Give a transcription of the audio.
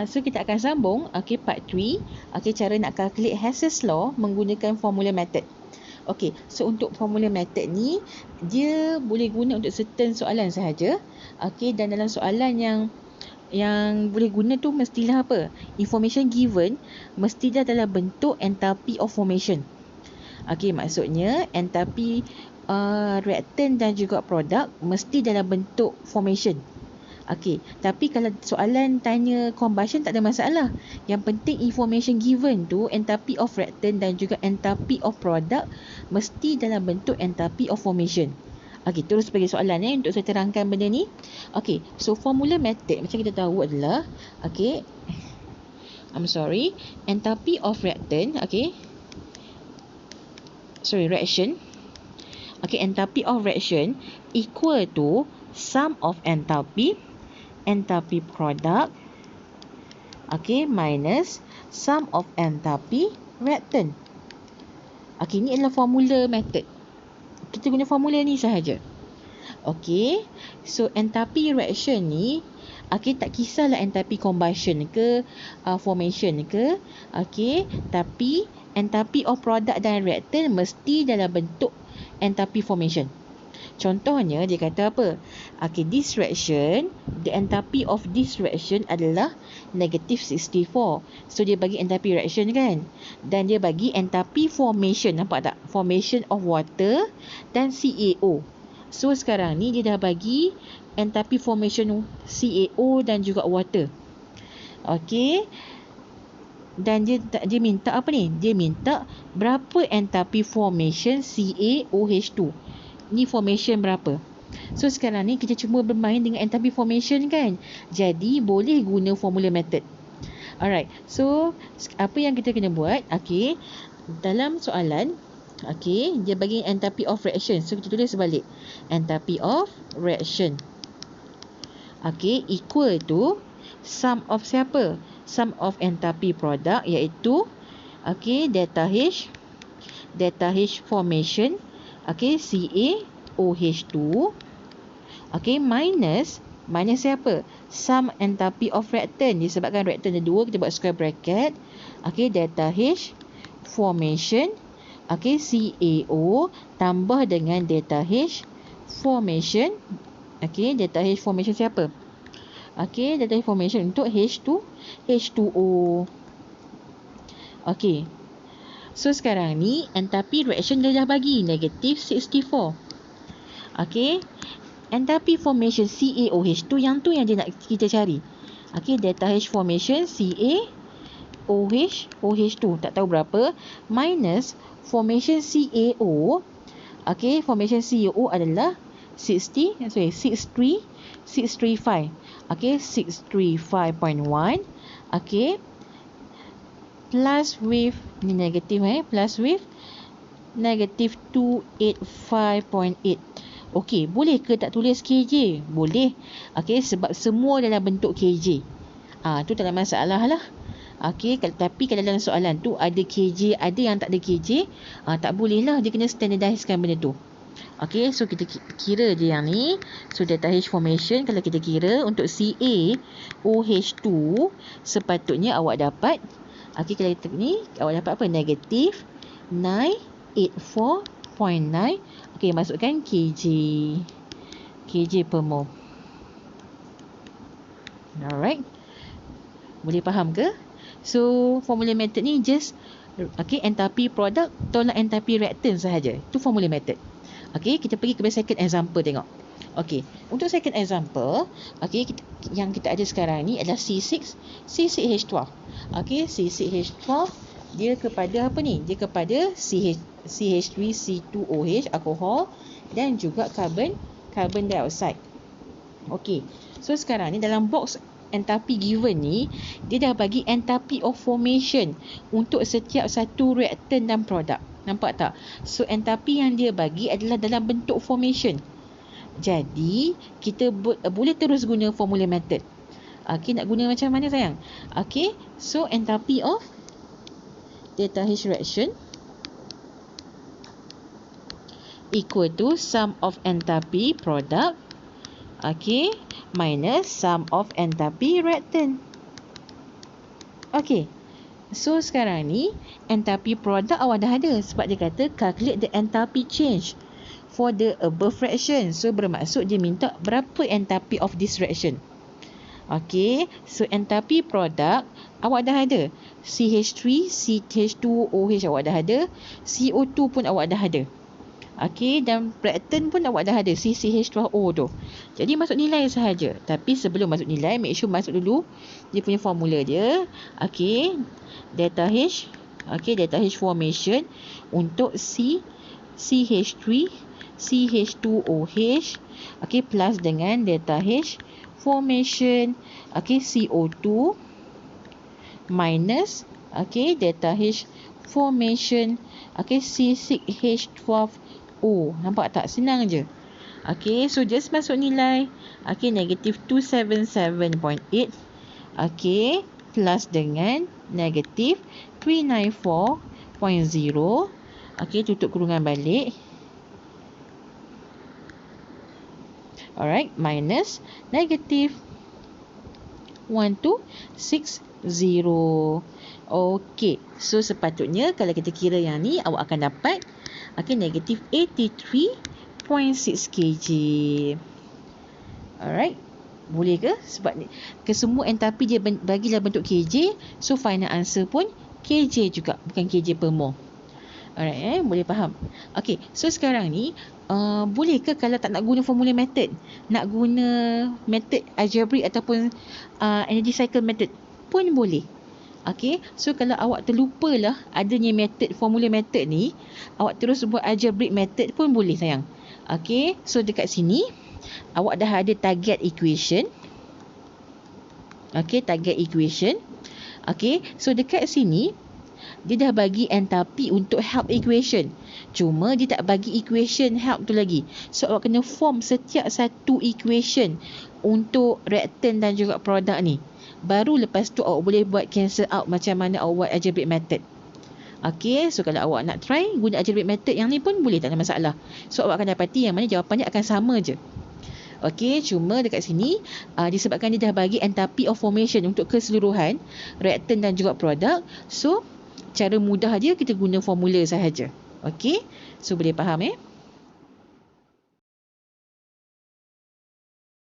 So kita akan sambung part 3, cara nak calculate Hess's law menggunakan formula method. So untuk formula method ni dia boleh guna untuk certain soalan sahaja. Dan dalam soalan yang boleh guna tu mestilah apa? Information given mesti dah dalam bentuk enthalpy of formation. Maksudnya enthalpy reactant dan juga produk mesti dalam bentuk formation. Tapi kalau soalan tanya combustion tak ada masalah. Yang penting information given tu enthalpy of reactant dan juga enthalpy of product mesti dalam bentuk enthalpy of formation. Terus bagi soalan untuk saya terangkan benda ni. So formula method macam kita tahu adalah enthalpy of reactant, reaction. Enthalpy of reaction equal to sum of enthalpy product minus sum of enthalpy reactant. Ini adalah formula method. Kita guna formula ni sahaja. So enthalpy reaction ni tak kisahlah enthalpy combustion ke formation ke, tapi enthalpy of product dan reactant mesti dalam bentuk enthalpy formation. Contohnya dia kata apa? This reaction, the enthalpy of this reaction adalah negative 64. So dia bagi enthalpy reaction kan? Dan dia bagi enthalpy formation, nampak tak? Formation of water dan CaO. So sekarang ni dia dah bagi enthalpy formation CaO dan juga water. Dan dia minta apa ni? Dia minta berapa enthalpy formation CaOH2. Ni formation berapa? So sekarang ni kita cuma bermain dengan enthalpy formation kan? Jadi boleh guna formula method. Alright. So apa yang kita kena buat? Dalam soalan dia bagi enthalpy of reaction. So kita tulis balik. Enthalpy of reaction equal to sum of siapa? Sum of enthalpy product iaitu delta H formation CaOH2 minus siapa? Sum enthalpy of reactant. Disebabkan reactant ada 2, kita buat square bracket. Delta H formation CaO tambah dengan delta H formation delta H formation siapa? Delta H formation untuk H2O. So sekarang ni enthalpy reaction dia dah bagi negative 64. Enthalpy formation CaOH2 yang dia nak kita cari. Delta H formation CaOH2 tak tahu berapa minus formation CaO. Formation CaO adalah 635. 635.1 plus with ni negatif plus with negative 285.8. Boleh ke tak tulis kj? Boleh. Sebab semua dalam bentuk kj. Tu tak ada masalah lah. Tapi kalau dalam soalan tu ada kj, ada yang tak ada kj, tak boleh lah. Dia kena standardizekan benda tu. So kita kira je yang ni. So delta H formation kalau kita kira untuk CaOH2 sepatutnya awak dapat kalau kita ni awak dapat apa? Negatif 984.9. Masukkan kj per mole. Alright. Boleh faham ke? So formula method ni just enthalpy product tolak enthalpy reactant sahaja. Itu formula method. Kita pergi ke second example tengok. Untuk second example, yang kita ada sekarang ni adalah C6H12. C6H12 dia kepada apa ni? Dia kepada CH3C2OH alkohol dan juga carbon dioxide. So sekarang ni dalam box enthalpy given ni dia dah bagi enthalpy of formation untuk setiap satu reactant dan produk. Nampak tak? So enthalpy yang dia bagi adalah dalam bentuk formation. Jadi kita boleh terus guna formula method. Nak guna macam mana sayang? So enthalpy of delta H reaction equal to sum of enthalpy product minus sum of enthalpy reactant. Okey. So sekarang ni enthalpy produk awak dah ada sebab dia kata calculate the enthalpy change for the above reaction. So bermaksud dia minta berapa enthalpy of this reaction. Okey, so enthalpy produk awak dah ada. CH3, CH2OH awak dah ada. CO2 pun awak dah ada. Okey, dan reactant pun awak dah ada, CCH12O tu. Jadi masuk nilai sahaja. Tapi sebelum masuk nilai, make sure masuk dulu dia punya formula dia. Okey, delta H. Okey, delta H formation untuk CH3, CH2OH. Okey, plus dengan delta H formation, okey, CO2 minus, okey, delta H formation, okey, C6H12O. Nampak tak? Senang je. Okey, so just masuk nilai. Okey, negative 277.8. Okey, plus dengan negative 394.0. Okey, tutup kurungan balik. Alright, minus negative 1260. Okey, so sepatutnya kalau kita kira yang ni, awak akan dapat negative 83.6 kg. Alright, boleh ke? Sebab ni kesemua enthalpy dia bagilah bentuk kg, so final answer pun kg juga, bukan kg per mole. Alright, boleh faham? Okey, so sekarang ni boleh ke kalau tak nak guna formula method, nak guna method algebraic ataupun energy cycle method pun boleh. Okey, so kalau awak terlupalah adanya method, formula method ni, awak terus buat algebraic method pun boleh sayang. Okey, so dekat sini awak dah ada target equation. Okey, target equation. Okey, so dekat sini dia dah bagi enthalpy untuk help equation. Cuma dia tak bagi equation help tu lagi. So awak kena form setiap satu equation untuk reactant dan juga produk ni. Baru lepas tu awak boleh buat cancel out macam mana awak buat algebraic method. Okey, so kalau awak nak try guna algebraic method yang ni pun boleh, tak ada masalah. So awak akan dapati yang mana jawapannya akan sama je. Okey, cuma dekat sini disebabkan dia dah bagi enthalpy of formation untuk keseluruhan reactant dan juga produk. So cara mudah dia kita guna formula sahaja. Okey, so boleh faham